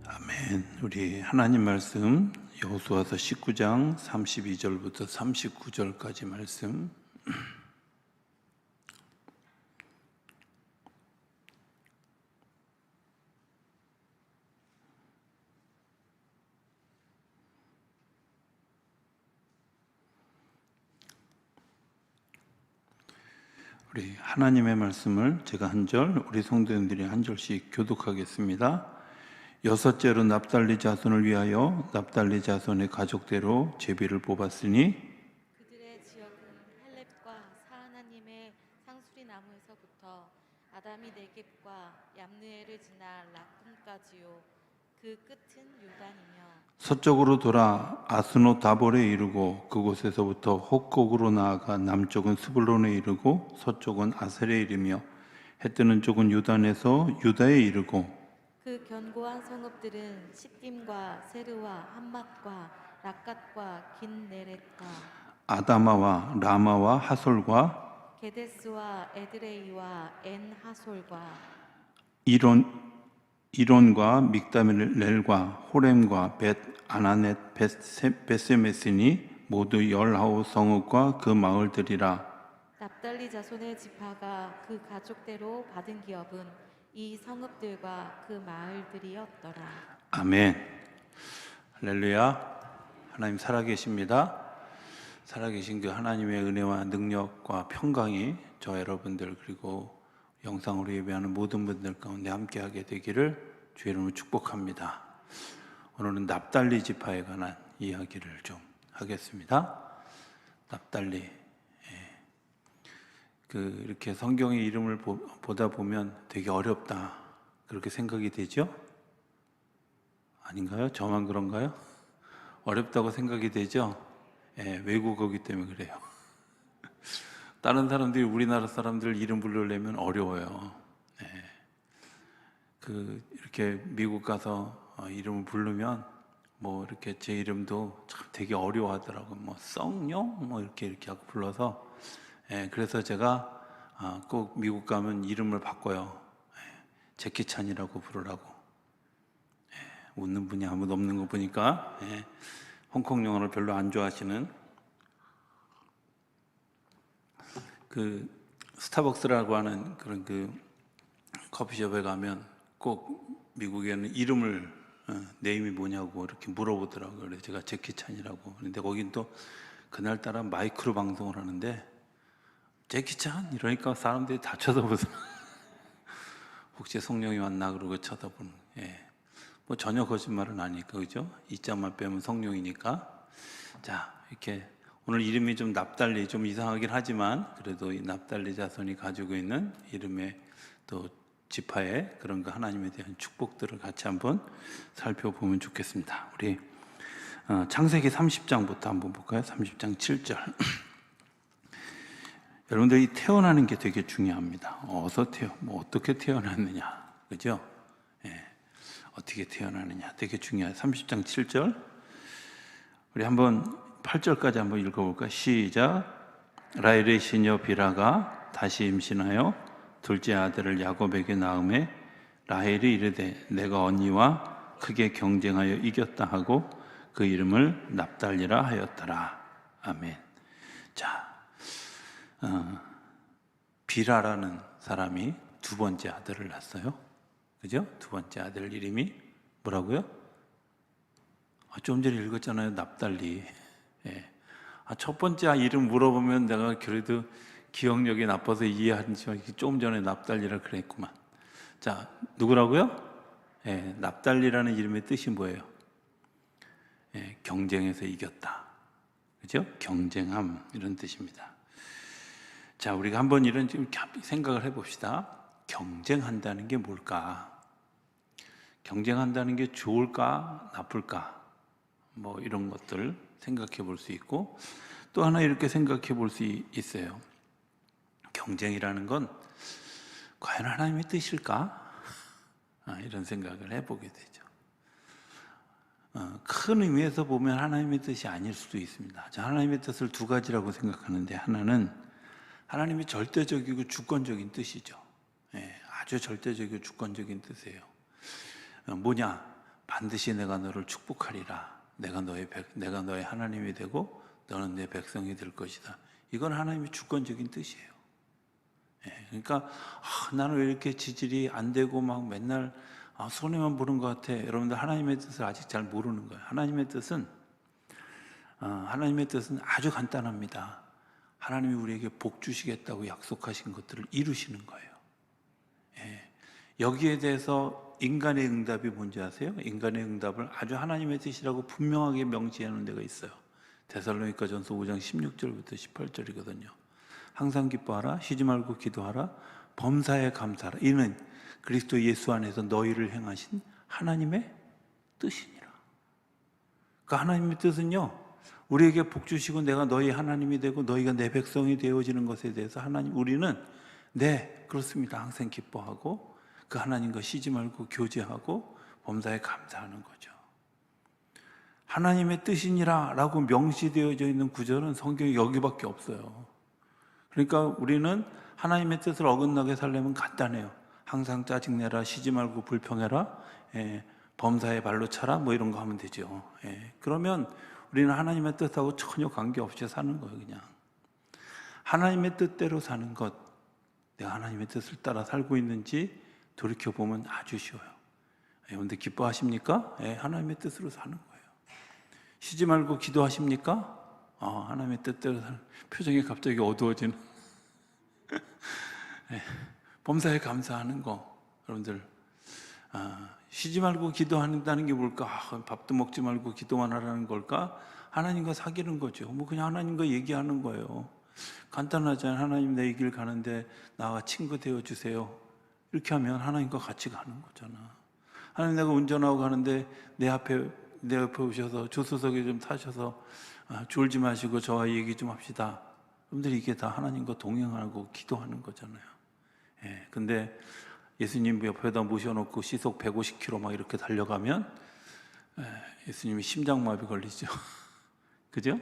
아멘. 우리 하나님 말씀 여호수아서 19장 32절부터 39절까지 말씀. 우리 하나님의 말씀을 제가 한 절, 우리 성도님들이 한 절씩 교독하겠습니다. 여섯째로 납달리 자손을 위하여 납달리 자손의 가족대로 제비를 뽑았으니 그들의 지역은 헬렙과 사하나님의 상수리 나무에서부터 아담이 네겝과 얌느에를 지나 라쿰까지요. 그 끝은 요단이며 서쪽으로 돌아 아스노 다볼에 이르고 그곳에서부터 혹곡으로 나아가 남쪽은 스불론에 이르고 서쪽은 아셀에 이르며 해 뜨는 쪽은 요단에서 유다에 이르고 그 견고한 성읍들은 시딤과 세르와 함맛과 라갓과 긴네렛과 아다마와 라마와 하솔과 게데스와 에드레이와 엔 하솔과 이론과 믹다멜과 호렘과 벳 아나넷 베세메스니 모두 19 성읍과 그 마을들이라. 납달리 자손의 지파가 그 가족대로 받은 기업은 이 성읍들과 그 마을들이었더라. 아멘. 할렐루야. 하나님 살아계십니다. 살아계신 그 하나님의 은혜와 능력과 평강이 저 여러분들 그리고 영상으로 예배하는 모든 분들 가운데 함께하게 되기를 주의 이름으로 축복합니다. 오늘은 납달리 지파에 관한 이야기를 좀 하겠습니다. 납달리. 이렇게 성경의 이름을 보다 보면 되게 어렵다 그렇게 생각이 되죠? 아닌가요? 저만 그런가요? 어렵다고 생각이 되죠? 외국어기 때문에 그래요. 다른 사람들이 우리나라 사람들 이름 부르려면 어려워요. 이렇게 미국 가서 이름을 부르면 뭐 이렇게 제 이름도 참 되게 어려워하더라고요. 뭐 썽용 뭐 이렇게 하고 불러서 그래서 제가 꼭 미국 가면 이름을 바꿔요. 제키찬이라고 부르라고. 웃는 분이 아무도 없는 거 보니까 홍콩 영어를 별로 안 좋아하시는 그 스타벅스라고 하는 그런 그 커피숍에 가면 꼭 미국에는 이름을 네임이 뭐냐고 이렇게 물어보더라고요. 그래서 제가 제키찬이라고. 그런데 거긴 또 그날따라 마이크로 방송을 하는데 제키찬 이러니까 사람들이 다 쳐다보서 혹시 성령이 왔나 그러고 쳐다보는. 뭐 전혀 거짓말은 아니니까 그죠? 이자만 빼면 성령이니까. 자, 이렇게 오늘 이름이 좀 납달리 좀 이상하긴 하지만 그래도 이 납달리 자손이 가지고 있는 이름의 또 지파의 그런 그 하나님에 대한 축복들을 같이 한번 살펴보면 좋겠습니다. 우리 창세기 30장부터 한번 볼까요? 30장 7절. 여러분들이 태어나는 게 되게 중요합니다. 어떻게 태어났느냐, 그죠? 어떻게 태어나느냐 되게 중요해요. 30장 7절. 우리 한번 8절까지 한번 읽어볼까요? 시작. 라헬의 시녀 비라가 다시 임신하여 둘째 아들을 야곱에게 낳음에 라헬이 이르되 내가 언니와 크게 경쟁하여 이겼다 하고 그 이름을 납달리라 하였더라. 아멘. 자, 비라라는 사람이 두 번째 아들을 낳았어요. 그죠? 두 번째 아들 이름이 뭐라고요? 좀 전에 읽었잖아요. 납달리. 첫 번째 이름 물어보면 내가 그래도 기억력이 나빠서 이해하지만 조금 전에 납달리라 그랬구만. 자, 누구라고요? 납달리라는 이름의 뜻이 뭐예요? 경쟁에서 이겼다. 그죠? 경쟁함 이런 뜻입니다. 자, 우리가 한번 이런 생각을 해봅시다. 경쟁한다는 게 뭘까? 경쟁한다는 게 좋을까? 나쁠까? 뭐 이런 것들 생각해 볼 수 있고 또 하나 이렇게 생각해 볼 수 있어요. 경쟁이라는 건 과연 하나님의 뜻일까? 이런 생각을 해보게 되죠. 큰 의미에서 보면 하나님의 뜻이 아닐 수도 있습니다. 하나님의 뜻을 두 가지라고 생각하는데 하나는 하나님의 절대적이고 주권적인 뜻이죠. 아주 절대적이고 주권적인 뜻이에요. 뭐냐? 반드시 내가 너를 축복하리라. 내가 너의 하나님이 되고 너는 내 백성이 될 것이다. 이건 하나님의 주권적인 뜻이에요. 예, 그러니까 나는 왜 이렇게 지질이 안 되고 막 맨날 손해만 보는 것 같아. 여러분들 하나님의 뜻을 아직 잘 모르는 거예요. 하나님의 뜻은 아주 간단합니다. 하나님이 우리에게 복 주시겠다고 약속하신 것들을 이루시는 거예요. 예, 여기에 대해서 인간의 응답이 뭔지 아세요? 인간의 응답을 아주 하나님의 뜻이라고 분명하게 명시해 놓은 데가 있어요. 데살로니가전서 5장 16절부터 18절이거든요. 항상 기뻐하라, 쉬지 말고 기도하라, 범사에 감사하라. 이는 그리스도 예수 안에서 너희를 행하신 하나님의 뜻이니라. 그 하나님의 뜻은요, 우리에게 복 주시고 내가 너희 하나님이 되고 너희가 내 백성이 되어지는 것에 대해서 우리는 네, 그렇습니다. 항상 기뻐하고 그 하나님과 쉬지 말고 교제하고 범사에 감사하는 거죠. 하나님의 뜻이니라 라고 명시되어져 있는 구절은 성경에 여기밖에 없어요. 그러니까 우리는 하나님의 뜻을 어긋나게 살려면 간단해요. 항상 짜증내라, 쉬지 말고 불평해라, 범사에 발로 차라, 뭐 이런 거 하면 되죠. 그러면 우리는 하나님의 뜻하고 전혀 관계없이 사는 거예요. 그냥 하나님의 뜻대로 사는 것, 내가 하나님의 뜻을 따라 살고 있는지 돌이켜보면 아주 쉬워요. 여러분들 기뻐하십니까? 하나님의 뜻으로 사는 거예요. 쉬지 말고 기도하십니까? 하나님의 뜻대로 사는, 표정이 갑자기 어두워지는 범사에 감사하는 거. 여러분들 쉬지 말고 기도한다는 게 뭘까? 밥도 먹지 말고 기도만 하라는 걸까? 하나님과 사귀는 거죠. 뭐 그냥 하나님과 얘기하는 거예요. 간단하잖아요. 하나님 내 이 길 가는데 나와 친구 되어주세요. 이렇게 하면 하나님과 같이 가는 거잖아. 하나님 내가 운전하고 가는데 내 옆에 오셔서 조수석에 좀 타셔서 졸지 마시고 저와 얘기 좀 합시다. 여러분들 이게 다 하나님과 동행하고 기도하는 거잖아요. 근데 예수님 옆에다 모셔놓고 시속 150km 막 이렇게 달려가면 예수님이 심장마비 걸리죠. 그죠?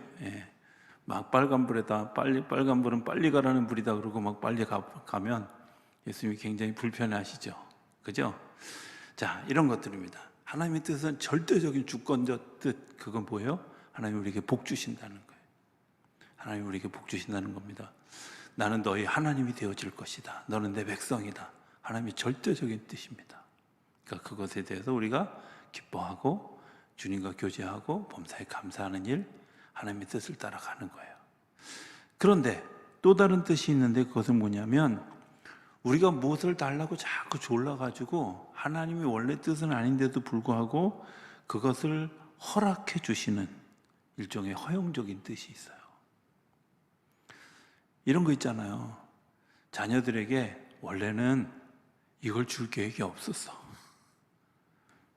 막 빨간불에다 빨간불은 빨리 가라는 불이다 그러고 막 빨리 가면 예수님이 굉장히 불편해하시죠. 그죠? 자, 이런 것들입니다. 하나님의 뜻은 절대적인 주권적 뜻. 그건 뭐예요? 하나님 우리에게 복 주신다는 거예요. 하나님 우리에게 복 주신다는 겁니다. 나는 너희 하나님이 되어질 것이다. 너는 내 백성이다. 하나님의 절대적인 뜻입니다. 그러니까 그것에 대해서 우리가 기뻐하고 주님과 교제하고 범사에 감사하는 일, 하나님의 뜻을 따라가는 거예요. 그런데 또 다른 뜻이 있는데 그것은 뭐냐면 우리가 무엇을 달라고 자꾸 졸라가지고 하나님이 원래 뜻은 아닌데도 불구하고 그것을 허락해 주시는 일종의 허용적인 뜻이 있어요. 이런 거 있잖아요. 자녀들에게 원래는 이걸 줄 계획이 없었어.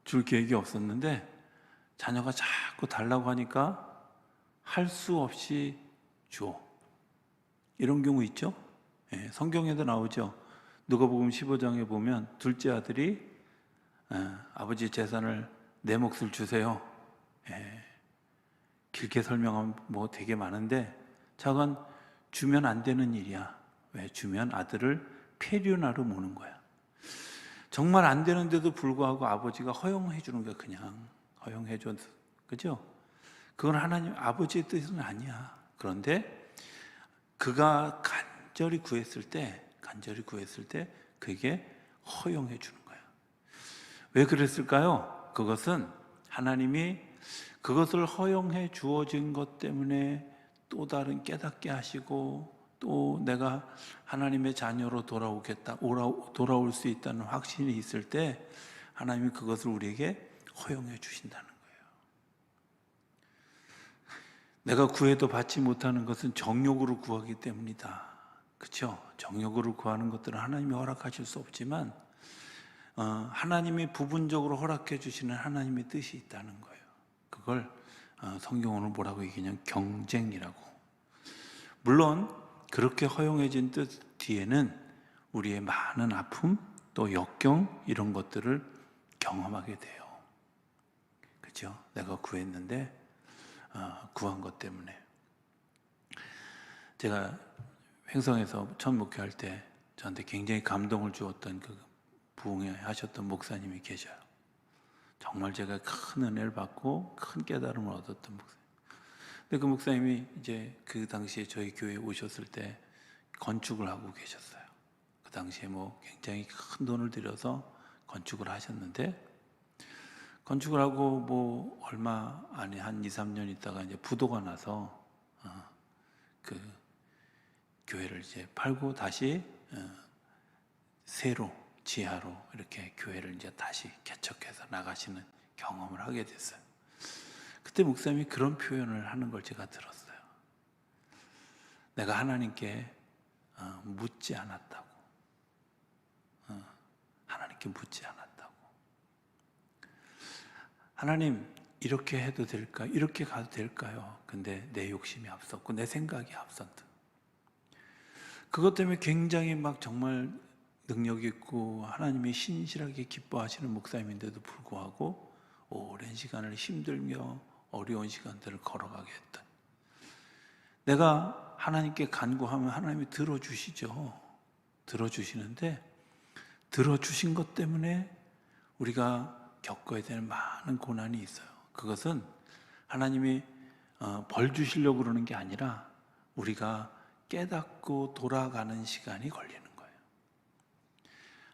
줄 계획이 없었는데 자녀가 자꾸 달라고 하니까 할 수 없이 줘. 이런 경우 있죠? 성경에도 나오죠. 누가복음 15장에 보면 둘째 아들이 아버지 재산을 내 몫을 주세요. 길게 설명하면 뭐 되게 많은데 저건 주면 안 되는 일이야. 왜? 주면 아들을 폐륜하러 모는 거야. 정말 안 되는데도 불구하고 아버지가 허용해 주는 거야. 그냥 허용해 줘. 그죠? 그건 하나님 아버지의 뜻은 아니야. 그런데 그가 간절히 구했을 때 그게 허용해 주는 거야. 왜 그랬을까요? 그것은 하나님이 그것을 허용해 주어진 것 때문에 또 다른 깨닫게 하시고 또 내가 하나님의 자녀로 돌아올 수 있다는 확신이 있을 때 하나님이 그것을 우리에게 허용해 주신다는 거예요. 내가 구해도 받지 못하는 것은 정욕으로 구하기 때문이다. 그렇죠? 정욕으로 구하는 것들은 하나님이 허락하실 수 없지만 하나님이 부분적으로 허락해 주시는 하나님의 뜻이 있다는 거예요. 그걸 성경어는 뭐라고 얘기하냐면 경쟁이라고. 물론 그렇게 허용해진 뜻 뒤에는 우리의 많은 아픔 또 역경 이런 것들을 경험하게 돼요. 그렇죠? 내가 구했는데 구한 것 때문에. 제가 횡성에서 처음 목회할 때 저한테 굉장히 감동을 주었던 그 부흥회 하셨던 목사님이 계셔요. 정말 제가 큰 은혜를 받고 큰 깨달음을 얻었던 목사님. 근데 그 목사님이 이제 그 당시에 저희 교회에 오셨을 때 건축을 하고 계셨어요. 그 당시에 뭐 굉장히 큰 돈을 들여서 건축을 하셨는데, 건축을 하고 뭐 얼마 안에 한 2, 3년 있다가 이제 부도가 나서 그 교회를 이제 팔고 다시 새로 지하로 이렇게 교회를 이제 다시 개척해서 나가시는 경험을 하게 됐어요. 그때 목사님이 그런 표현을 하는 걸 제가 들었어요. 내가 하나님께 묻지 않았다고. 하나님께 묻지 않았다고. 하나님, 이렇게 해도 될까? 이렇게 가도 될까요? 근데 내 욕심이 앞섰고 내 생각이 앞섰다. 그것 때문에 굉장히 막 정말 능력 있고 하나님이 신실하게 기뻐하시는 목사님인데도 불구하고 오랜 시간을 힘들며 어려운 시간들을 걸어가게 했다. 내가 하나님께 간구하면 하나님이 들어주시죠. 들어주시는데 들어주신 것 때문에 우리가 겪어야 되는 많은 고난이 있어요. 그것은 하나님이 벌 주시려고 그러는 게 아니라 우리가 깨닫고 돌아가는 시간이 걸리는 거예요.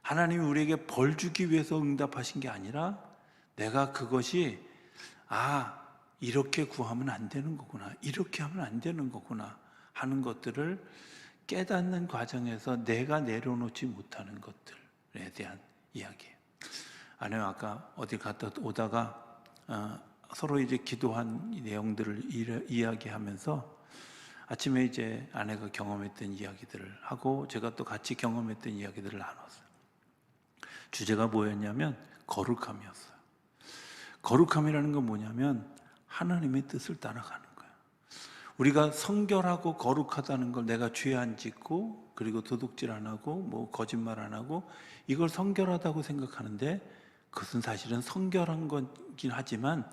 하나님이 우리에게 벌 주기 위해서 응답하신 게 아니라 내가 그것이 이렇게 구하면 안 되는 거구나, 이렇게 하면 안 되는 거구나 하는 것들을 깨닫는 과정에서 내가 내려놓지 못하는 것들에 대한 이야기예요. 아내와 아까 어디 갔다 오다가 서로 이제 기도한 내용들을 이야기하면서 아침에 이제 아내가 경험했던 이야기들을 하고 제가 또 같이 경험했던 이야기들을 나눴어요. 주제가 뭐였냐면 거룩함이었어요. 거룩함이라는 건 뭐냐면 하나님의 뜻을 따라가는 거예요. 우리가 성결하고 거룩하다는 걸 내가 죄 안 짓고 그리고 도둑질 안 하고 뭐 거짓말 안 하고 이걸 성결하다고 생각하는데 그것은 사실은 성결한 거긴 하지만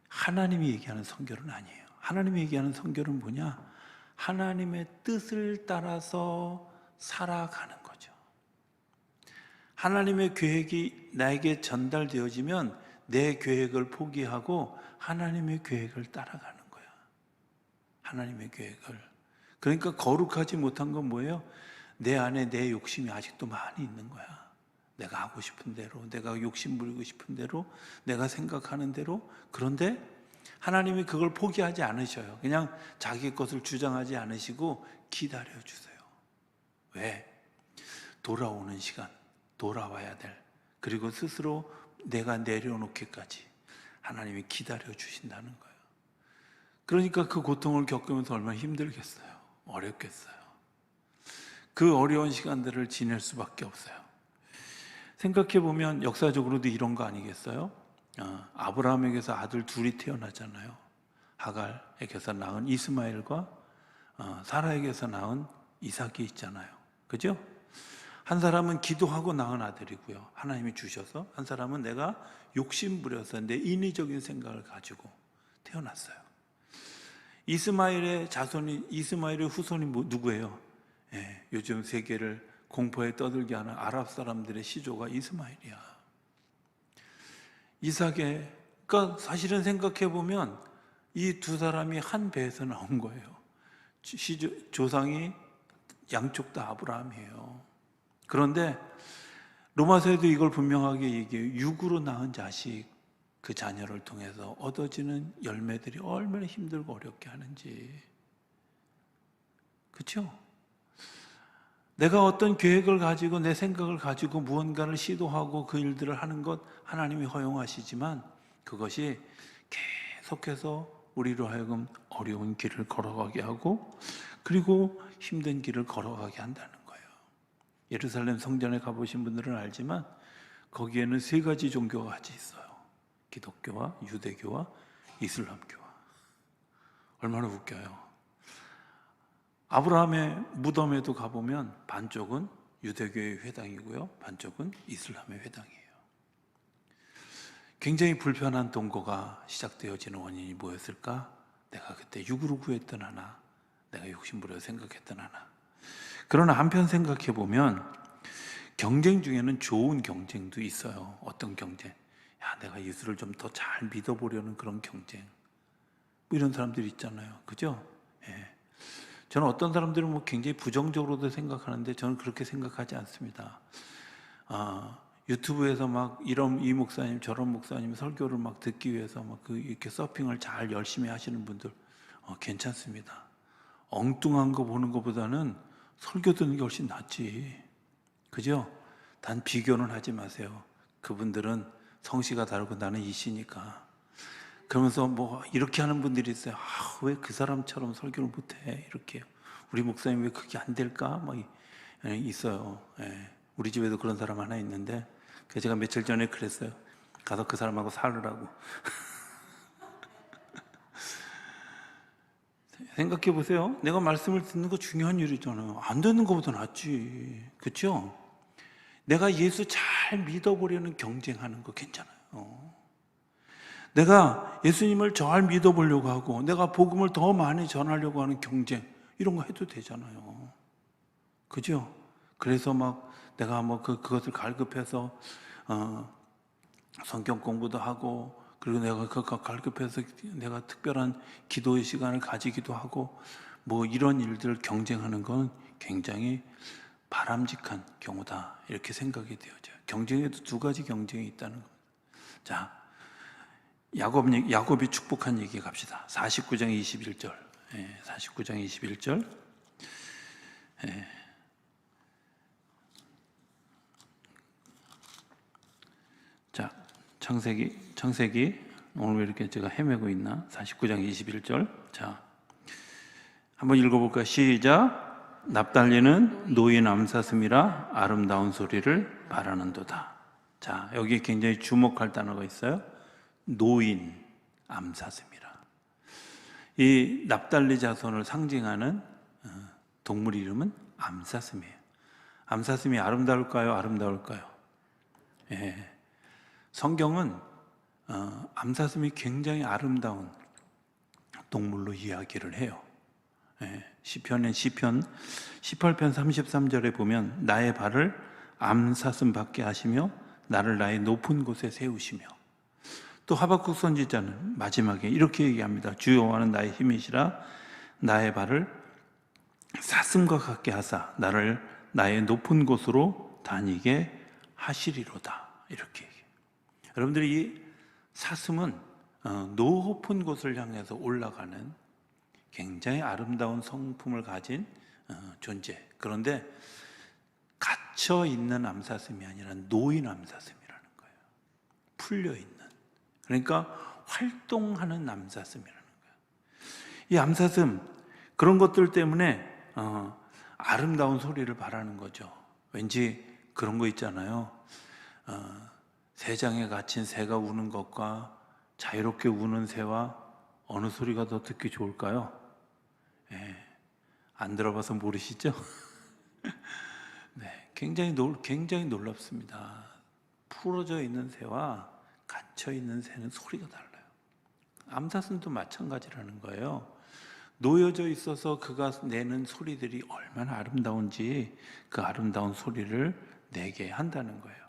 하나님이 얘기하는 성결은 아니에요. 하나님이 얘기하는 성결은 뭐냐? 하나님의 뜻을 따라서 살아가는 거죠. 하나님의 계획이 나에게 전달되어지면 내 계획을 포기하고 하나님의 계획을 따라가는 거야. 하나님의 계획을. 그러니까 거룩하지 못한 건 뭐예요? 내 안에 내 욕심이 아직도 많이 있는 거야. 내가 하고 싶은 대로, 내가 욕심 부리고 싶은 대로, 내가 생각하는 대로. 그런데 하나님이 그걸 포기하지 않으셔요. 그냥 자기 것을 주장하지 않으시고 기다려주세요. 왜? 돌아오는 시간, 돌아와야 될, 그리고 스스로 내가 내려놓기까지 하나님이 기다려주신다는 거예요. 그러니까 그 고통을 겪으면서 얼마나 힘들겠어요. 어렵겠어요. 그 어려운 시간들을 지낼 수밖에 없어요. 생각해보면 역사적으로도 이런 거 아니겠어요? 아브라함에게서 아들 둘이 태어나잖아요. 하갈에게서 낳은 이스마엘과 사라에게서 낳은 이삭이 있잖아요. 그죠? 한 사람은 기도하고 낳은 아들이고요. 하나님이 주셔서. 한 사람은 내가 욕심부려서 내 인위적인 생각을 가지고 태어났어요. 이스마엘의 후손이 누구예요? 요즘 세계를 공포에 떠들게 하는 아랍 사람들의 시조가 이스마엘이야. 그러니까 사실은 생각해보면 이 두 사람이 한 배에서 나온 거예요. 조상이 양쪽 다 아브라함이에요. 그런데 로마서에도 이걸 분명하게 얘기해요. 육으로 낳은 자식, 그 자녀를 통해서 얻어지는 열매들이 얼마나 힘들고 어렵게 하는지. 그렇죠? 내가 어떤 계획을 가지고 내 생각을 가지고 무언가를 시도하고 그 일들을 하는 것 하나님이 허용하시지만 그것이 계속해서 우리로 하여금 어려운 길을 걸어가게 하고 그리고 힘든 길을 걸어가게 한다는 거예요. 예루살렘 성전에 가보신 분들은 알지만 거기에는 세 가지 종교가 같이 있어요. 기독교와 유대교와 이슬람교와. 얼마나 웃겨요. 아브라함의 무덤에도 가보면 반쪽은 유대교의 회당이고요, 반쪽은 이슬람의 회당이에요. 굉장히 불편한 동거가 시작되어지는 원인이 뭐였을까? 내가 그때 육으로 구했던 하나, 내가 욕심부려 생각했던 하나. 그러나 한편 생각해 보면 경쟁 중에는 좋은 경쟁도 있어요. 어떤 경쟁? 야, 내가 예수를 좀 더 잘 믿어보려는 그런 경쟁. 뭐 이런 사람들이 있잖아요. 그죠? 예. 저는 어떤 사람들은 뭐 굉장히 부정적으로도 생각하는데 저는 그렇게 생각하지 않습니다. 유튜브에서 막 이 목사님 저런 목사님 설교를 막 듣기 위해서 막 이렇게 서핑을 잘 열심히 하시는 분들 괜찮습니다. 엉뚱한 거 보는 것보다는 설교 듣는 게 훨씬 낫지. 그죠? 단 비교는 하지 마세요. 그분들은 성씨가 다르고 나는 이씨니까. 그러면서 뭐 이렇게 하는 분들이 있어요. 왜 그 사람처럼 설교를 못해? 이렇게요. 우리 목사님 왜 그게 안 될까? 막 있어요. 예. 우리 집에도 그런 사람 하나 있는데 그래서 제가 며칠 전에 그랬어요. 가서 그 사람하고 살으라고. 생각해 보세요. 내가 말씀을 듣는 거 중요한 일이잖아요. 안 듣는 것보다 낫지. 그렇죠? 내가 예수 잘 믿어보려는 경쟁하는 거 괜찮아요. 내가 예수님을 잘 믿어보려고 하고 내가 복음을 더 많이 전하려고 하는 경쟁 이런 거 해도 되잖아요. 그죠? 그래서 막 내가 뭐 그것을 갈급해서 성경 공부도 하고 그리고 내가 그거 갈급해서 내가 특별한 기도의 시간을 가지기도 하고 뭐 이런 일들을 경쟁하는 건 굉장히 바람직한 경우다 이렇게 생각이 되어져요. 경쟁에도 두 가지 경쟁이 있다는 겁니다. 자, 야곱이 축복한 얘기 갑시다. 49장 21절. 49장 21절. 자, 창세기 오늘 왜 이렇게 제가 헤매고 있나? 49장 21절. 자, 한번 읽어볼까요? 시작. 납달리는 노인 암사슴이라 아름다운 소리를 바라는도다. 자, 여기 굉장히 주목할 단어가 있어요. 노인 암사슴이라. 이 납달리 자손을 상징하는 동물 이름은 암사슴이에요. 암사슴이 아름다울까요? 아름다울까요? 예. 성경은 암사슴이 굉장히 아름다운 동물로 이야기를 해요. 시편 18편 33절에 보면 나의 발을 암사슴 밖에 하시며 나를 나의 높은 곳에 세우시며 또 하박국 선지자는 마지막에 이렇게 얘기합니다. 주 여호와는 나의 힘이시라 나의 발을 사슴과 같게 하사 나를 나의 높은 곳으로 다니게 하시리로다. 이렇게 얘기해요. 여러분들이 이 사슴은 높은 곳을 향해서 올라가는 굉장히 아름다운 성품을 가진 존재. 그런데 갇혀 있는 암사슴이 아니라 노인 암사슴이라는 거예요. 풀려 있는. 그러니까 활동하는 암사슴이라는 거예요. 이 암사슴 그런 것들 때문에 아름다운 소리를 바라는 거죠. 왠지 그런 거 있잖아요. 새장에 갇힌 새가 우는 것과 자유롭게 우는 새와 어느 소리가 더 듣기 좋을까요? 안 들어봐서 모르시죠? 네, 굉장히 놀랍습니다. 풀어져 있는 새와 갇혀 있는 새는 소리가 달라요. 암사슴도 마찬가지라는 거예요. 놓여져 있어서 그가 내는 소리들이 얼마나 아름다운지 그 아름다운 소리를 내게 한다는 거예요.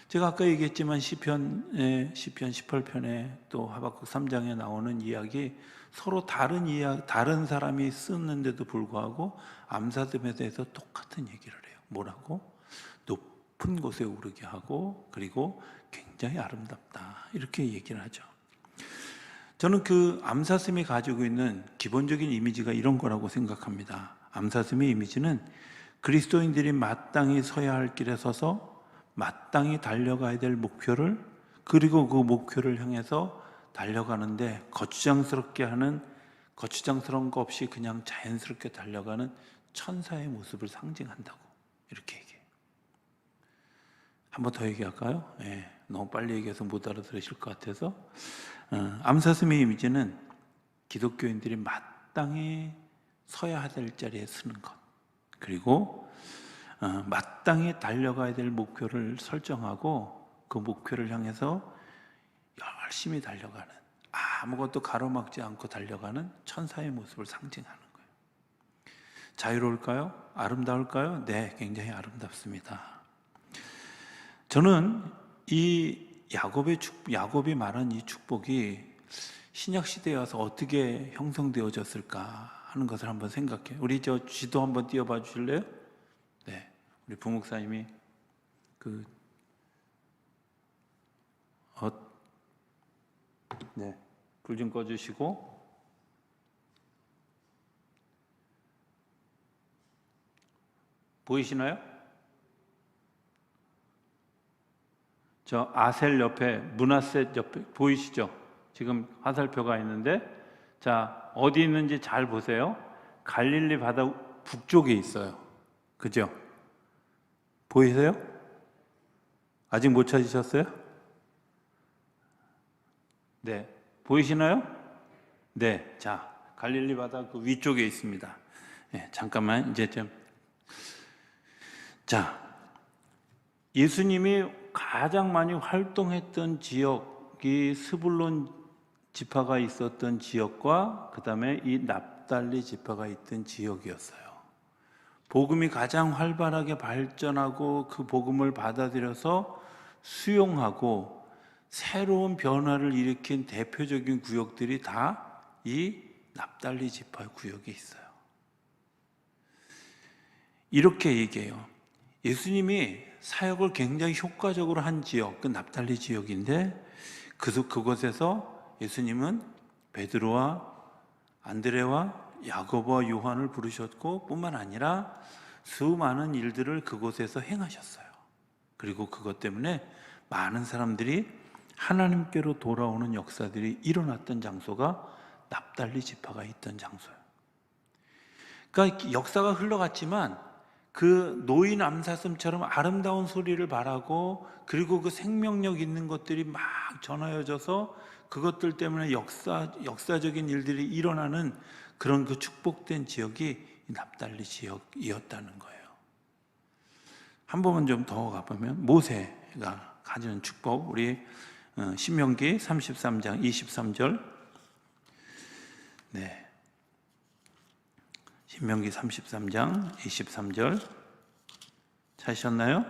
제가 아까 얘기했지만 시편 18편에 또 하박국 3장에 나오는 이야기 서로 다른 사람이 쓰는데도 불구하고 암사슴에 대해서 똑같은 얘기를 해요. 뭐라고? 높은 곳에 오르게 하고 그리고 굉장히 아름답다 이렇게 얘기를 하죠. 저는 그 암사슴이 가지고 있는 기본적인 이미지가 이런 거라고 생각합니다. 암사슴의 이미지는 그리스도인들이 마땅히 서야 할 길에 서서 마땅히 달려가야 될 목표를 그리고 그 목표를 향해서 달려가는데 거추장스러운 거 없이 그냥 자연스럽게 달려가는 천사의 모습을 상징한다고 이렇게 얘기해요. 한 번 더 얘기할까요? 너무 빨리 얘기해서 못 알아들으실 것 같아서 암사슴의 이미지는 기독교인들이 마땅히 서야 될 자리에 서는 것 그리고 마땅히 달려가야 될 목표를 설정하고 그 목표를 향해서 열심히 달려가는 아무것도 가로막지 않고 달려가는 천사의 모습을 상징하는 거예요. 자유로울까요? 아름다울까요? 네, 굉장히 아름답습니다. 저는 이 야곱이 말한 이 축복이 신약 시대에 와서 어떻게 형성되어졌을까 하는 것을 한번 생각해. 우리 저 지도 한번 띄워봐 주실래요? 네, 우리 부목사님이 네, 불 좀 꺼주시고. 보이시나요? 저 아셀 옆에, 문하셋 옆에 보이시죠? 지금 화살표가 있는데, 자, 어디 있는지 잘 보세요. 갈릴리 바다 북쪽에 있어요. 그죠? 보이세요? 아직 못 찾으셨어요? 네. 보이시나요? 네. 자, 갈릴리 바다 그 위쪽에 있습니다. 네, 잠깐만, 이제 자, 예수님이 가장 많이 활동했던 지역이 스불론 지파가 있었던 지역과 그 다음에 이 납달리 지파가 있던 지역이었어요. 복음이 가장 활발하게 발전하고 그 복음을 받아들여서 수용하고 새로운 변화를 일으킨 대표적인 구역들이 다 이 납달리 지파 구역에 있어요. 이렇게 얘기해요. 예수님이 사역을 굉장히 효과적으로 한 지역, 그 납달리 지역인데 그곳에서 예수님은 베드로와 안드레와 야고보와 요한을 부르셨고 뿐만 아니라 수많은 일들을 그곳에서 행하셨어요. 그리고 그것 때문에 많은 사람들이 하나님께로 돌아오는 역사들이 일어났던 장소가 납달리 지파가 있던 장소예요. 그러니까 역사가 흘러갔지만 그 노인 암사슴처럼 아름다운 소리를 바라고 그리고 그 생명력 있는 것들이 막 전하여져서 그것들 때문에 역사적인 일들이 일어나는 그런 그 축복된 지역이 납달리 지역이었다는 거예요. 한 번만 좀 더 가보면 모세가 가지는 축복, 우리 신명기 33장 23절. 네. 신명기 33장 23절 찾으셨나요?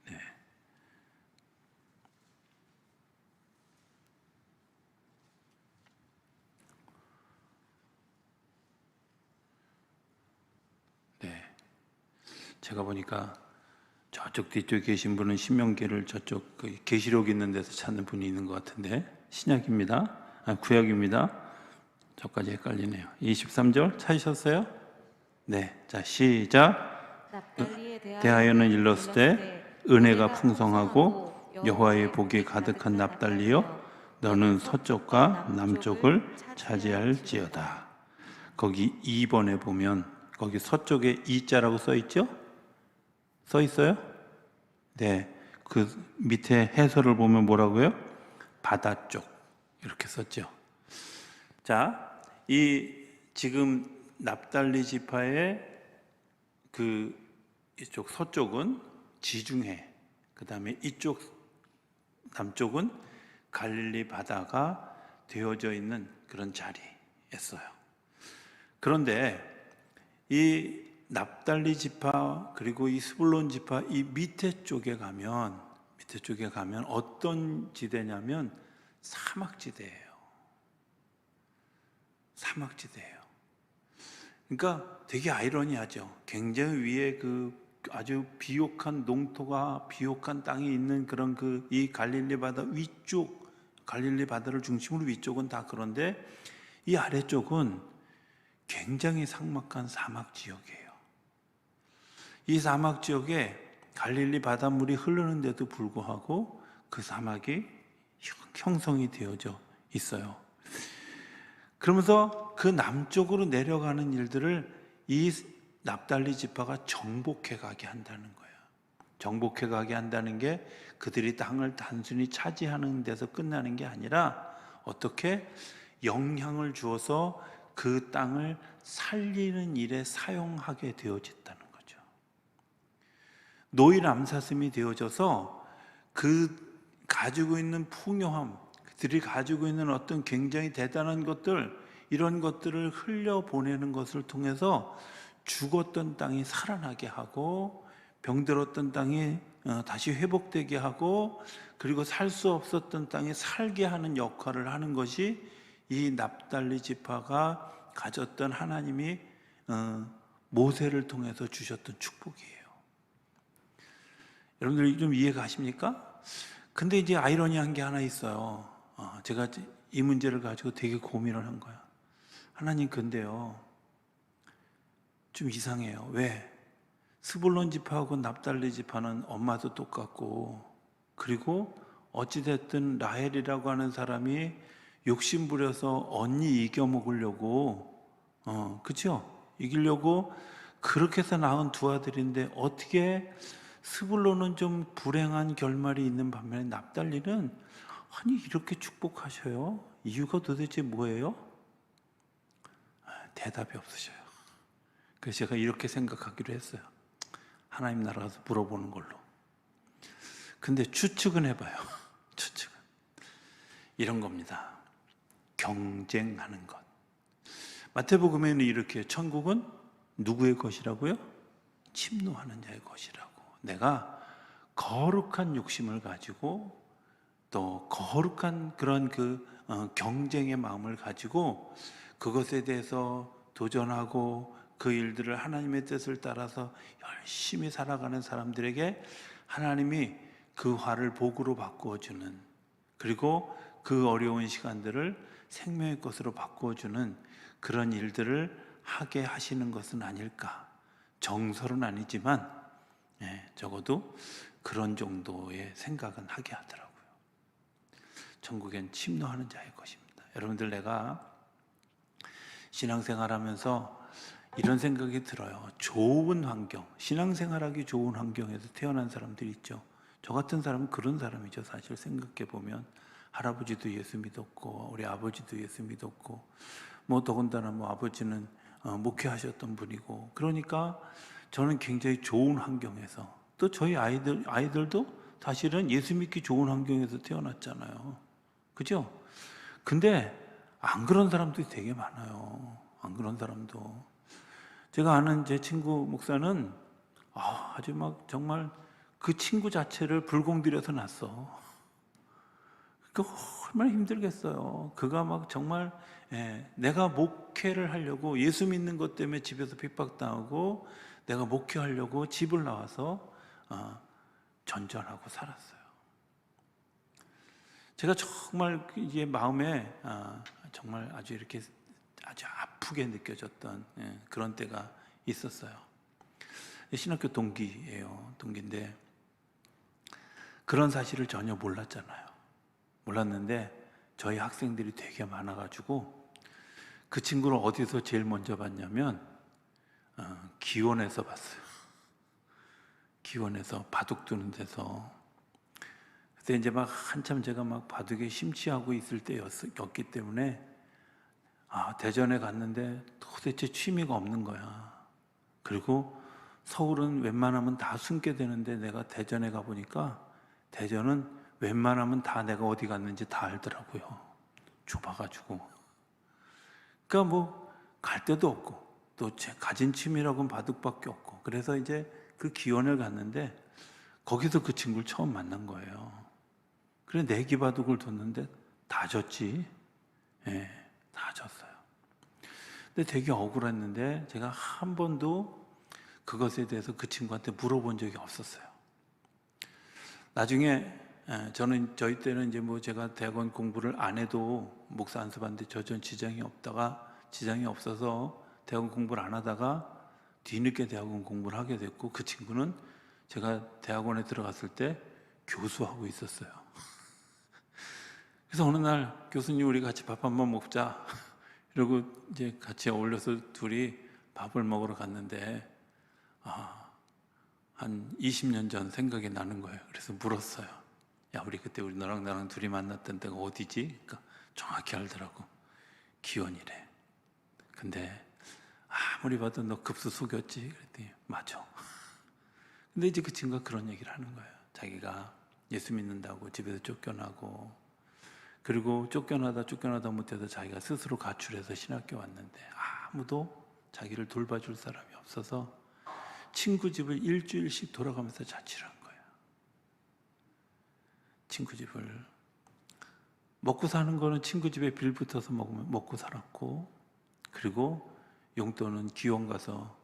네. 네. 제가 보니까 저쪽 뒤쪽에 계신 분은 신명기를 저쪽 그 계시록 있는 데서 찾는 분이 있는 것 같은데 신약입니다. 구약입니다. 저까지 헷갈리네요. 23절 찾으셨어요? 네. 자, 시작. 납달리에 대하여는 일렀으되 은혜가 풍성하고 여호와의 복이 가득한 납달리여 너는 서쪽과 남쪽을 차지할지어다. 거기 2번에 보면 거기 서쪽에 이자라고 써 있죠? 써 있어요? 네. 그 밑에 해설을 보면 뭐라고요? 바다 쪽 이렇게 썼죠. 자, 이 지금 납달리 지파의 이쪽 서쪽은 지중해, 그 다음에 이쪽 남쪽은 갈릴리 바다가 되어져 있는 그런 자리였어요. 그런데 이 납달리 지파 그리고 이 스불론 지파 이 밑에 쪽에 가면 어떤 지대냐면 사막지대예요. 사막지대예요. 그러니까 되게 아이러니하죠. 굉장히 위에 그 아주 비옥한 농토가 비옥한 땅이 있는 그런 이 갈릴리 바다 위쪽, 갈릴리 바다를 중심으로 위쪽은 다 그런데 이 아래쪽은 굉장히 삭막한 사막 지역이에요. 이 사막 지역에 갈릴리 바닷물이 흐르는데도 불구하고 그 사막이 형성이 되어져 있어요. 그러면서 그 남쪽으로 내려가는 일들을 이 납달리 지파가 정복해 가게 한다는 거예요. 정복해 가게 한다는 게 그들이 땅을 단순히 차지하는 데서 끝나는 게 아니라 어떻게 영향을 주어서 그 땅을 살리는 일에 사용하게 되어졌다는 거죠. 노인 암사슴이 되어져서 그 가지고 있는 풍요함, 그들이 가지고 있는 어떤 굉장히 대단한 것들, 이런 것들을 흘려보내는 것을 통해서 죽었던 땅이 살아나게 하고 병들었던 땅이 다시 회복되게 하고, 그리고 살 수 없었던 땅에 살게 하는 역할을 하는 것이 이 납달리 지파가 가졌던 하나님이 모세를 통해서 주셨던 축복이에요. 여러분들 좀 이해가 가십니까? 근데 이제 아이러니한 게 하나 있어요. 제가 이 문제를 가지고 되게 고민을 한 거야. 하나님, 근데요, 좀 이상해요. 왜? 스불론 지파하고 납달리 지파는 엄마도 똑같고, 그리고 어찌됐든 라헬이라고 하는 사람이 욕심 부려서 언니 이겨먹으려고, 그쵸? 이기려고 그렇게 해서 낳은 두 아들인데, 어떻게 스불론은 좀 불행한 결말이 있는 반면에 납달리는, 아니, 이렇게 축복하셔요? 이유가 도대체 뭐예요? 대답이 없으셔요. 그래서 제가 이렇게 생각하기로 했어요. 하나님 나라 가서 물어보는 걸로. 근데 추측은 해봐요. 추측은 이런 겁니다. 경쟁하는 것. 마태복음에는 이렇게, 천국은 누구의 것이라고요? 침노하는 자의 것이라고. 내가 거룩한 욕심을 가지고 또 거룩한 그런 경쟁의 마음을 가지고 그것에 대해서 도전하고 그 일들을 하나님의 뜻을 따라서 열심히 살아가는 사람들에게 하나님이 그 화를 복으로 바꾸어주는, 그리고 그 어려운 시간들을 생명의 것으로 바꾸어주는 그런 일들을 하게 하시는 것은 아닐까. 정설은 아니지만 적어도 그런 정도의 생각은 하게 하더라고요. 천국엔 침노하는 자의 것입니다. 여러분들, 내가 신앙생활하면서 이런 생각이 들어요. 좋은 환경, 신앙생활하기 좋은 환경에서 태어난 사람들이 있죠. 저 같은 사람은 그런 사람이죠. 사실 생각해 보면 할아버지도 예수 믿었고 우리 아버지도 예수 믿었고, 뭐 더군다나 뭐 아버지는 목회하셨던 분이고, 그러니까 저는 굉장히 좋은 환경에서, 또 저희 아이들도 사실은 예수 믿기 좋은 환경에서 태어났잖아요. 그죠? 근데 안 그런 사람들이 되게 많아요. 안 그런 사람도. 제가 아는 제 친구 목사는 아주 막 정말 그 친구 자체를 불공들여서 낳았어. 그 얼마나 힘들겠어요. 그가 막 정말 내가 목회를 하려고, 예수 믿는 것 때문에 집에서 핍박당하고 내가 목회하려고 집을 나와서 전전하고 살았어요. 제가 정말 이제 마음에 정말 아주 이렇게 아주 아프게 느껴졌던 그런 때가 있었어요. 신학교 동기예요. 동기인데 그런 사실을 전혀 몰랐잖아요. 몰랐는데 저희 학생들이 되게 많아가지고 그 친구를 어디서 제일 먼저 봤냐면 기원에서 봤어요. 기원에서 바둑 두는 데서. 그때 이제 막 한참 제가 막 바둑에 심취하고 있을 때였기 때문에 대전에 갔는데 도대체 취미가 없는 거야. 그리고 서울은 웬만하면 다 숨게 되는데 내가 대전에 가보니까 대전은 웬만하면 다 내가 어디 갔는지 다 알더라고요. 좁아가지고. 그러니까 뭐 갈 데도 없고 또 제 가진 취미라고는 바둑밖에 없고, 그래서 이제 그 기원을 갔는데 거기서 그 친구를 처음 만난 거예요. 그래 내기 바둑을 뒀는데 다 졌지. 다 졌어요. 근데 되게 억울했는데 제가 한 번도 그것에 대해서 그 친구한테 물어본 적이 없었어요. 나중에 저희 때는 이제 뭐 제가 대학원 공부를 안 해도 목사 안수받는데 전 지장이 없어서 대학원 공부를 안 하다가 뒤늦게 대학원 공부를 하게 됐고, 그 친구는 제가 대학원에 들어갔을 때 교수하고 있었어요. 그래서 어느 날 교수님 우리 같이 밥 한번 먹자 이러고 이제 같이 어울려서 둘이 밥을 먹으러 갔는데 한 20년 전 생각이 나는 거예요. 그래서 물었어요. 야, 우리 그때 너랑 나랑 둘이 만났던 데가 어디지? 그러니까 정확히 알더라고. 기원이래. 근데 아무리 봐도 너 급수 속였지? 그랬더니 맞아. 근데 이제 그 친구가 그런 얘기를 하는 거예요. 자기가 예수 믿는다고 집에서 쫓겨나고, 그리고 쫓겨나다 못해서 자기가 스스로 가출해서 신학교 왔는데 아무도 자기를 돌봐줄 사람이 없어서 친구 집을 일주일씩 돌아가면서 자취를 한 거예요. 친구 집을. 먹고 사는 거는 친구 집에 빌 붙어서 먹고 살았고, 그리고 용돈은 기원 가서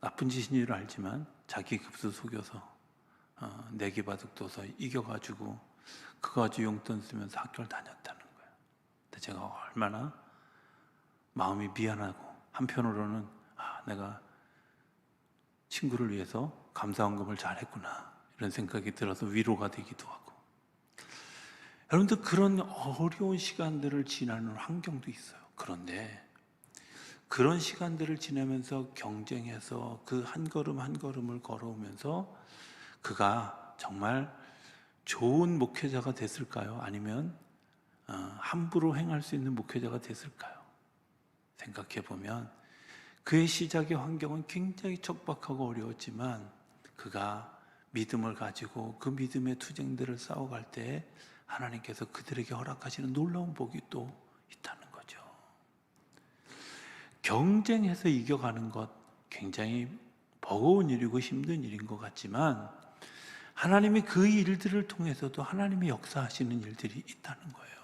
나쁜 짓인 줄 알지만 자기 급수 속여서 내기 바둑 둬서 이겨가지고 그거 가지고 용돈 쓰면서 학교를 다녔다는 거예요. 근데 제가 얼마나 마음이 미안하고, 한편으로는 내가 친구를 위해서 감사원금을 잘했구나 이런 생각이 들어서 위로가 되기도 하고. 여러분들, 그런 어려운 시간들을 지나는 환경도 있어요. 그런데 그런 시간들을 지내면서 경쟁해서 그 한 걸음 한 걸음을 걸어오면서 그가 정말 좋은 목회자가 됐을까요? 아니면 함부로 행할 수 있는 목회자가 됐을까요? 생각해 보면 그의 시작의 환경은 굉장히 척박하고 어려웠지만 그가 믿음을 가지고 그 믿음의 투쟁들을 싸워갈 때 하나님께서 그들에게 허락하시는 놀라운 복이 또 있다는 거죠. 경쟁해서 이겨가는 것 굉장히 버거운 일이고 힘든 일인 것 같지만 하나님이 그 일들을 통해서도 하나님이 역사하시는 일들이 있다는 거예요.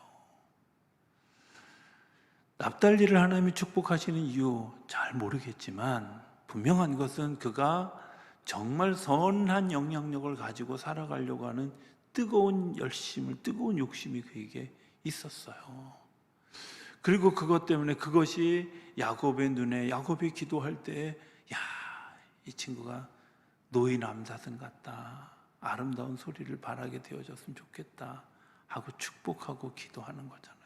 납달리를 하나님이 축복하시는 이유 잘 모르겠지만 분명한 것은 그가 정말 선한 영향력을 가지고 살아가려고 하는 뜨거운 열심을, 뜨거운 욕심이 그에게 있었어요. 그리고 그것 때문에 그것이 야곱의 눈에, 야곱이 기도할 때, 이 친구가 노인 암사슴 같다, 아름다운 소리를 바라게 되어졌으면 좋겠다 하고 축복하고 기도하는 거잖아요.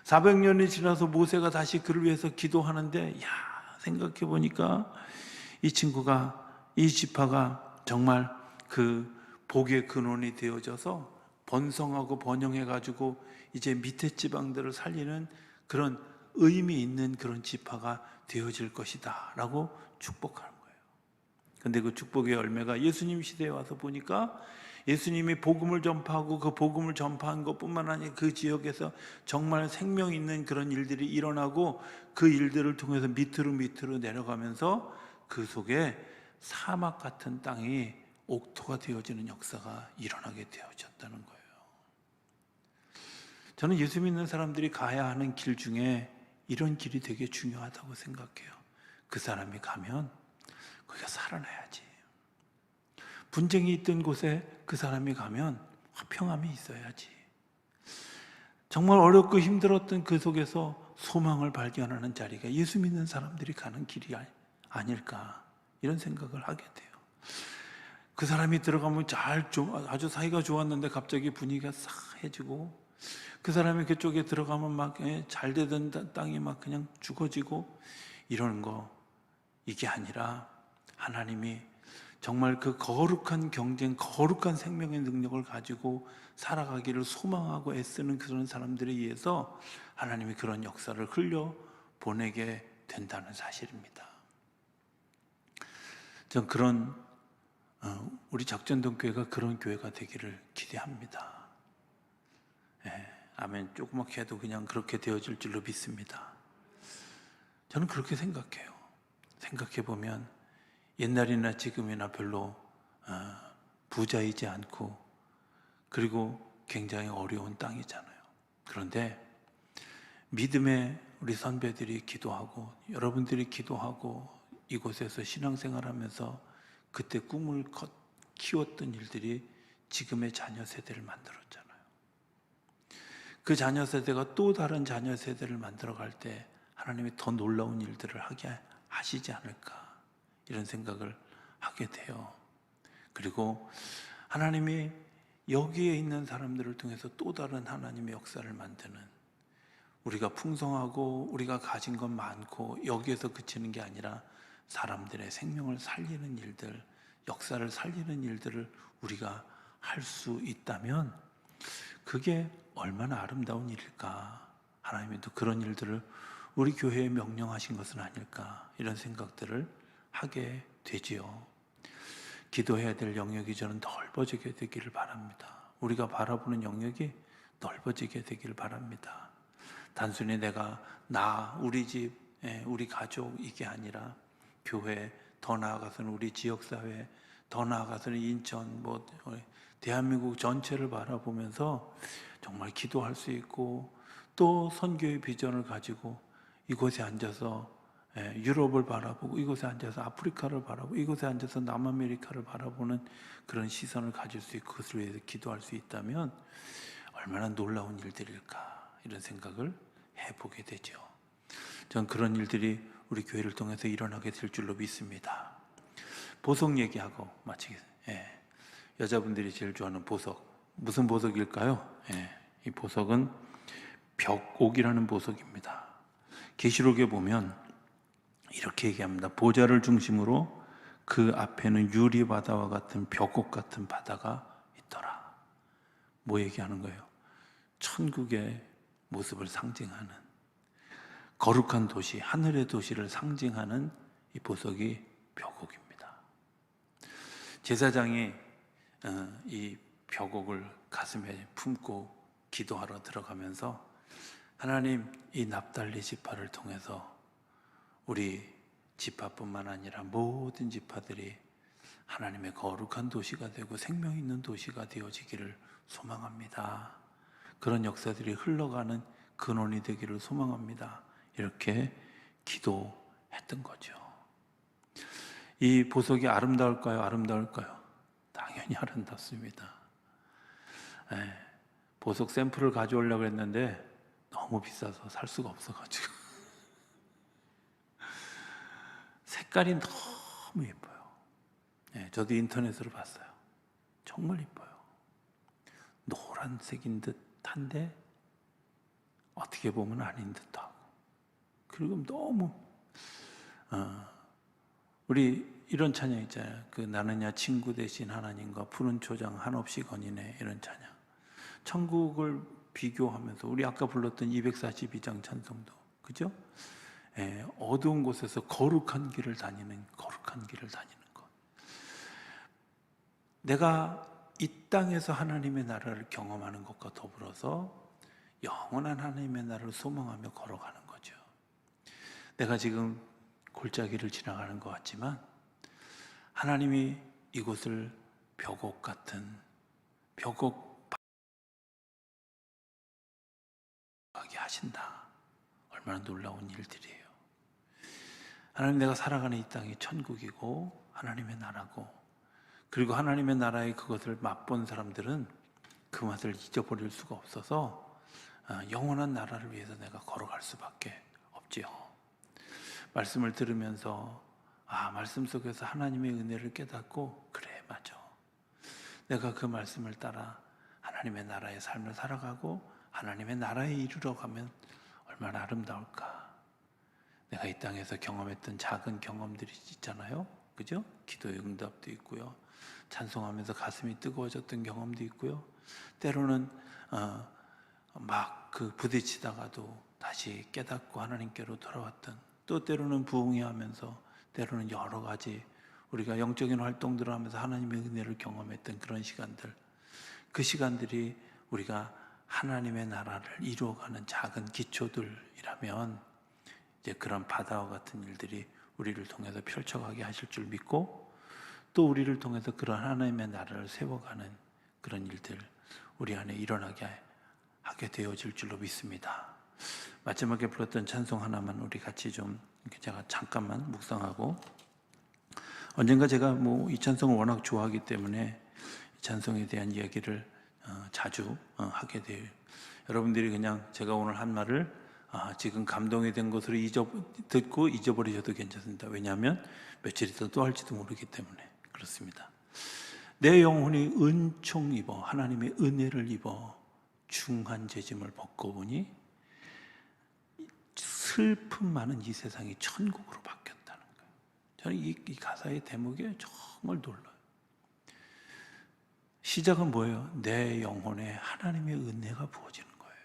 400년이 지나서 모세가 다시 그를 위해서 기도하는데, 생각해 보니까 이 친구가, 이 지파가 정말 그 복의 근원이 되어져서 번성하고 번영해가지고 이제 밑에 지방들을 살리는 그런 의미 있는 그런 지파가 되어질 것이다 라고 축복하는 거예요. 근데 그 축복의 열매가 예수님 시대에 와서 보니까 예수님이 복음을 전파하고 그 복음을 전파한 것뿐만 아니라 그 지역에서 정말 생명 있는 그런 일들이 일어나고 그 일들을 통해서 밑으로 내려가면서 그 속에 사막 같은 땅이 옥토가 되어지는 역사가 일어나게 되어졌다는 거예요. 저는 예수 믿는 사람들이 가야 하는 길 중에 이런 길이 되게 중요하다고 생각해요. 그 사람이 가면 거기가 살아나야지. 분쟁이 있던 곳에 그 사람이 가면 화평함이 있어야지. 정말 어렵고 힘들었던 그 속에서 소망을 발견하는 자리가 예수 믿는 사람들이 가는 길이 아닐까, 이런 생각을 하게 돼요. 그 사람이 들어가면 아주 사이가 좋았는데 갑자기 분위기가 싸해지고, 그 사람이 그쪽에 들어가면 막 잘 되던 땅이 막 그냥 죽어지고 이러는 거, 이게 아니라 하나님이 정말 그 거룩한 경쟁, 거룩한 생명의 능력을 가지고 살아가기를 소망하고 애쓰는 그런 사람들에 의해서 하나님이 그런 역사를 흘려 보내게 된다는 사실입니다. 전 우리 작전동교회가 그런 교회가 되기를 기대합니다. 아멘. 조그맣게 해도 그냥 그렇게 되어질 줄로 믿습니다. 저는 그렇게 생각해요. 생각해보면 옛날이나 지금이나 별로 부자이지 않고, 그리고 굉장히 어려운 땅이잖아요. 그런데 믿음의 우리 선배들이 기도하고 여러분들이 기도하고 이곳에서 신앙생활하면서 그때 꿈을 키웠던 일들이 지금의 자녀 세대를 만들었잖아요. 그 자녀 세대가 또 다른 자녀 세대를 만들어갈 때 하나님이 더 놀라운 일들을 하게 하시지 않을까, 이런 생각을 하게 돼요. 그리고 하나님이 여기에 있는 사람들을 통해서 또 다른 하나님의 역사를 만드는, 우리가 풍성하고 우리가 가진 것 많고 여기에서 그치는 게 아니라 사람들의 생명을 살리는 일들, 역사를 살리는 일들을 우리가 할 수 있다면 그게 얼마나 아름다운 일일까. 하나님이 또 그런 일들을 우리 교회에 명령하신 것은 아닐까, 이런 생각들을 하게 되지요. 기도해야 될 영역이 저는 넓어지게 되기를 바랍니다. 우리가 바라보는 영역이 넓어지게 되기를 바랍니다. 단순히 우리 집, 우리 가족, 이게 아니라 교회, 더 나아가서는 우리 지역사회, 더 나아가서는 인천, 대한민국 전체를 바라보면서 정말 기도할 수 있고, 또 선교의 비전을 가지고 이곳에 앉아서 유럽을 바라보고, 이곳에 앉아서 아프리카를 바라보고, 이곳에 앉아서 남아메리카를 바라보는 그런 시선을 가질 수 있고, 그것을 위해서 기도할 수 있다면 얼마나 놀라운 일들일까, 이런 생각을 해보게 되죠. 전 그런 일들이 우리 교회를 통해서 일어나게 될 줄로 믿습니다. 보석 얘기하고 마치겠습니다. 여자분들이 제일 좋아하는 보석, 무슨 보석일까요? 이 보석은 벽옥이라는 보석입니다. 계시록에 보면 이렇게 얘기합니다. 보좌를 중심으로 그 앞에는 유리바다와 같은 벽옥 같은 바다가 있더라. 뭐 얘기하는 거예요? 천국의 모습을 상징하는, 거룩한 도시, 하늘의 도시를 상징하는 이 보석이 벽옥입니다. 제사장이 이 벽옥을 가슴에 품고 기도하러 들어가면서, 하나님, 이 납달리 지파를 통해서 우리 지파뿐만 아니라 모든 지파들이 하나님의 거룩한 도시가 되고 생명 있는 도시가 되어지기를 소망합니다. 그런 역사들이 흘러가는 근원이 되기를 소망합니다. 이렇게 기도했던 거죠. 이 보석이 아름다울까요? 아름다울까요? 당연히 아름답습니다. 보석 샘플을 가져오려고 했는데 너무 비싸서 살 수가 없어가지고 색깔이 너무 예뻐요. 저도 인터넷으로 봤어요. 정말 예뻐요. 노란색인 듯한데 어떻게 보면 아닌 듯도 하고, 그리고 너무 우리 이런 찬양 있잖아요. 나느냐 친구 대신 하나님과 푸른 초장 한없이 거니네, 이런 찬양. 천국을 비교하면서 우리 아까 불렀던 242장 찬송도, 그죠? 어두운 곳에서 거룩한 길을 다니는 것. 내가 이 땅에서 하나님의 나라를 경험하는 것과 더불어서 영원한 하나님의 나라를 소망하며 걸어가는 거죠. 내가 지금 골짜기를 지나가는 것 같지만 하나님이 이곳을 벽옥 하게 하신다. 얼마나 놀라운 일들이에요. 하나님, 내가 살아가는 이 땅이 천국이고 하나님의 나라고, 그리고 하나님의 나라의 그것을 맛본 사람들은 그 맛을 잊어버릴 수가 없어서 영원한 나라를 위해서 내가 걸어갈 수밖에 없지요. 말씀을 들으면서 말씀 속에서 하나님의 은혜를 깨닫고, 그래, 맞아, 내가 그 말씀을 따라 하나님의 나라의 삶을 살아가고 하나님의 나라에 이르러 가면 얼마나 아름다울까. 내가 이 땅에서 경험했던 작은 경험들이 있잖아요, 그죠? 기도의 응답도 있고요, 찬송하면서 가슴이 뜨거워졌던 경험도 있고요, 때로는 막 부딪히다가도 다시 깨닫고 하나님께로 돌아왔던, 또 때로는 부흥회하면서, 때로는 여러 가지 우리가 영적인 활동들을 하면서 하나님의 은혜를 경험했던 그런 시간들, 그 시간들이 우리가 하나님의 나라를 이루어가는 작은 기초들이라면, 이제 그런 바다와 같은 일들이 우리를 통해서 펼쳐가게 하실 줄 믿고, 또 우리를 통해서 그런 하나님의 나라를 세워가는 그런 일들 우리 안에 일어나게 하게 되어질 줄로 믿습니다. 마지막에 불렀던 찬송 하나만 우리 같이 좀 제가 잠깐만 묵상하고, 언젠가 제가 이 찬송을 워낙 좋아하기 때문에 이 찬송에 대한 이야기를 자주 하게 돼요. 여러분들이 그냥 제가 오늘 한 말을 지금 감동이 된 것으로 듣고 잊어버리셔도 괜찮습니다. 왜냐하면 며칠 있다 또 할지도 모르기 때문에 그렇습니다. 내 영혼이 은총 입어 하나님의 은혜를 입어 중한 죄짐을 벗고 보니 슬픔 많은 이 세상이 천국으로 바뀌었다는 거예요. 저는 이 가사의 대목이 정말 놀라요. 시작은 뭐예요? 내 영혼에 하나님의 은혜가 부어지는 거예요.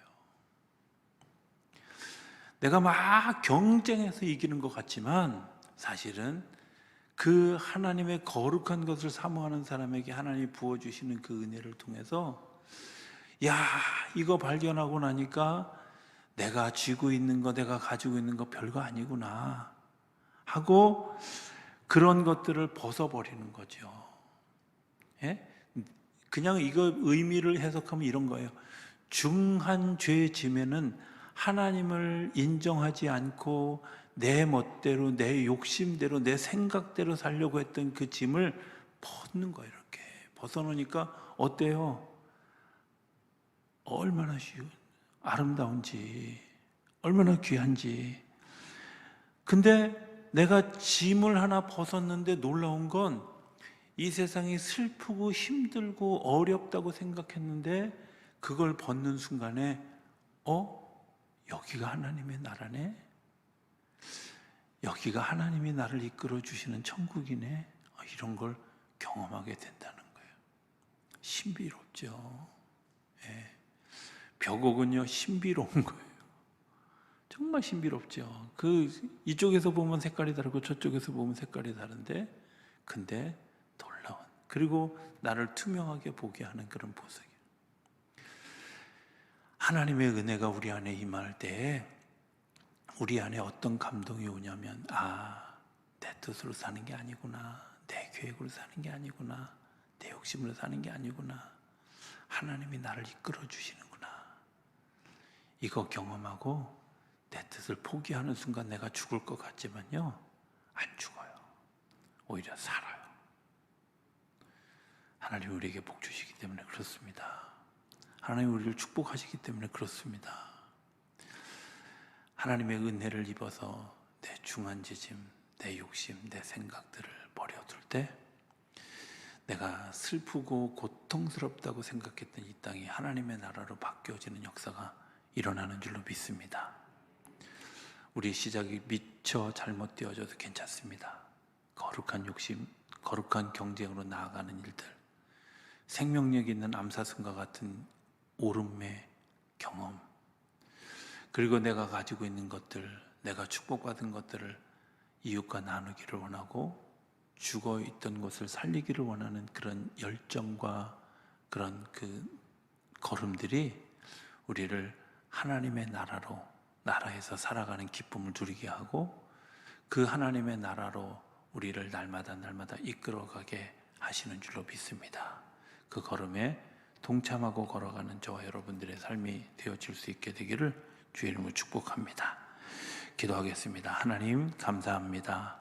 내가 막 경쟁해서 이기는 것 같지만 사실은 그 하나님의 거룩한 것을 사모하는 사람에게 하나님이 부어주시는 그 은혜를 통해서, 이거 발견하고 나니까 내가 쥐고 있는 거, 내가 가지고 있는 거 별거 아니구나 하고 그런 것들을 벗어버리는 거죠. 예? 그냥 이거 의미를 해석하면 이런 거예요. 중한 죄 지면은 하나님을 인정하지 않고 내 멋대로, 내 욕심대로, 내 생각대로 살려고 했던 그 짐을 벗는 거예요. 이렇게 벗어놓으니까 어때요? 얼마나 쉬운, 아름다운지, 얼마나 귀한지. 근데 내가 짐을 하나 벗었는데 놀라운 건 이 세상이 슬프고 힘들고 어렵다고 생각했는데 그걸 벗는 순간에 여기가 하나님의 나라네? 여기가 하나님이 나를 이끌어 주시는 천국이네? 이런 걸 경험하게 된다는 거예요. 신비롭죠. 예. 벽옥은요 신비로운 거예요. 정말 신비롭죠. 이쪽에서 보면 색깔이 다르고 저쪽에서 보면 색깔이 다른데, 근데 놀라운, 그리고 나를 투명하게 보게 하는 그런 보석이에요. 하나님의 은혜가 우리 안에 임할 때 우리 안에 어떤 감동이 오냐면, 내 뜻으로 사는 게 아니구나, 내 계획으로 사는 게 아니구나, 내 욕심으로 사는 게 아니구나, 하나님이 나를 이끌어 주시는구나. 이거 경험하고 내 뜻을 포기하는 순간 내가 죽을 것 같지만요, 안 죽어요. 오히려 살아요. 하나님 우리에게 복 주시기 때문에 그렇습니다. 하나님 우리를 축복하시기 때문에 그렇습니다. 하나님의 은혜를 입어서 내 중한 지짐, 내 욕심, 내 생각들을 버려둘 때 내가 슬프고 고통스럽다고 생각했던 이 땅이 하나님의 나라로 바뀌어지는 역사가 일어나는 줄로 믿습니다. 우리 시작이 미처 잘못되어져도 괜찮습니다. 거룩한 욕심, 거룩한 경쟁으로 나아가는 일들, 생명력 있는 암사슴과 같은 오름의 경험, 그리고 내가 가지고 있는 것들, 내가 축복받은 것들을 이웃과 나누기를 원하고 죽어있던 것을 살리기를 원하는 그런 열정과 그런 그 걸음들이 우리를 하나님의 나라에서 살아가는 기쁨을 누리게 하고, 그 하나님의 나라로 우리를 날마다 이끌어가게 하시는 줄로 믿습니다. 그 걸음에 동참하고 걸어가는 저와 여러분들의 삶이 되어질 수 있게 되기를 주의 이름으로 축복합니다. 기도하겠습니다. 하나님 감사합니다.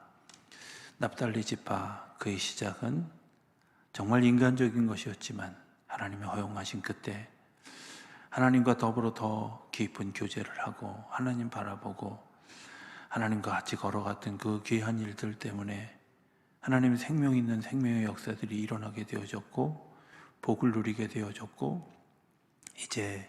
납달리 지파, 그의 시작은 정말 인간적인 것이었지만 하나님의 허용하신 그때 하나님과 더불어 더 깊은 교제를 하고 하나님 바라보고 하나님과 같이 걸어갔던 그 귀한 일들 때문에 하나님의 생명 있는 생명의 역사들이 일어나게 되어졌고 복을 누리게 되어졌고, 이제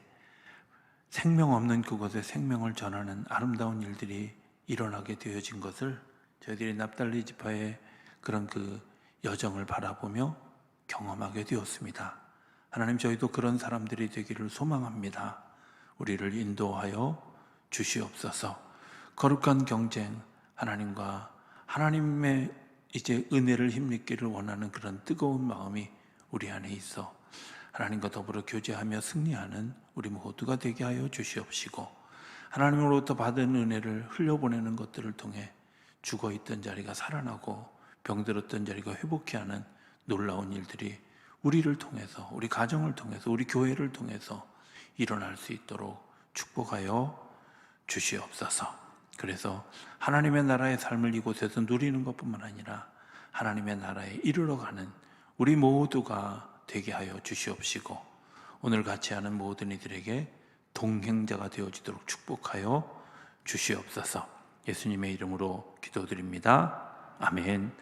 생명 없는 그곳에 생명을 전하는 아름다운 일들이 일어나게 되어진 것을 저희들이 납달리 지파의 그런 그 여정을 바라보며 경험하게 되었습니다. 하나님, 저희도 그런 사람들이 되기를 소망합니다. 우리를 인도하여 주시옵소서. 거룩한 경쟁, 하나님과 하나님의 이제 은혜를 힘입기를 원하는 그런 뜨거운 마음이 우리 안에 있어 하나님과 더불어 교제하며 승리하는 우리 모두가 되게 하여 주시옵시고, 하나님으로부터 받은 은혜를 흘려보내는 것들을 통해 죽어있던 자리가 살아나고 병들었던 자리가 회복케 하는 놀라운 일들이 우리를 통해서, 우리 가정을 통해서, 우리 교회를 통해서 일어날 수 있도록 축복하여 주시옵소서. 그래서 하나님의 나라의 삶을 이곳에서 누리는 것뿐만 아니라 하나님의 나라에 이르러가는 우리 모두가 되게 하여 주시옵시고, 오늘 같이 하는 모든 이들에게 동행자가 되어지도록 축복하여 주시옵소서. 예수님의 이름으로 기도드립니다. 아멘.